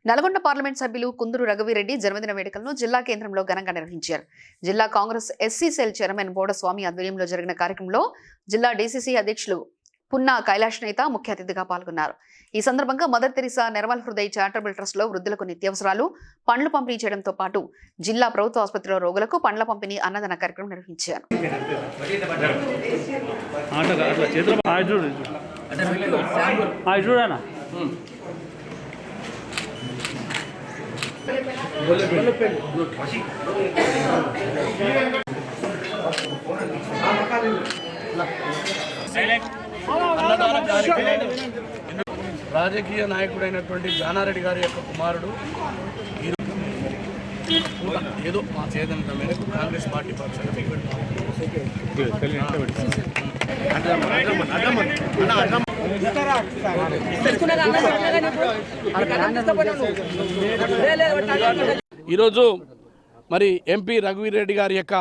Nalgonda parliament సభ్యులు కుందూరు రఘువీరెడ్డి జన్మదిన వేడుకలను జిల్లా కేంద్రంలో ఘనంగా నిర్వహించారు. జిల్లా కాంగ్రెస్ ఎస్సీ సెల్ చైర్మన్ బోడస్వామి ఆధ్వర్యంలో జరిగిన కార్యక్రమంలో జిల్లా డీసీసీ అధ్యక్షులు పున్నా కైలాష్ నేత ముఖ్య అతిథిగా పాల్గొన్నారు. ఈ సందర్భంగా Mother Teresa Nirmal Hriday charitable trust లో వృద్ధులకు నిత్యావసరాలు, పండ్లు పంపిణీ చేయడంతో పాటు జిల్లా ప్రభుత్వ ఆసుపత్రిలో రోగులకు పండ్ల పంపిణీ అన్నదాన కార్యక్రమం నిర్వహించారు. రాజకీయ నాయకుడైనటువంటి జానారెడ్డి గారి యొక్క కుమారుడు ఏదో మా చేదంత మేరకు కాంగ్రెస్ పార్టీ పక్షాన ఈరోజు మరి ఎంపీ రఘువీరెడ్డి గారి యొక్క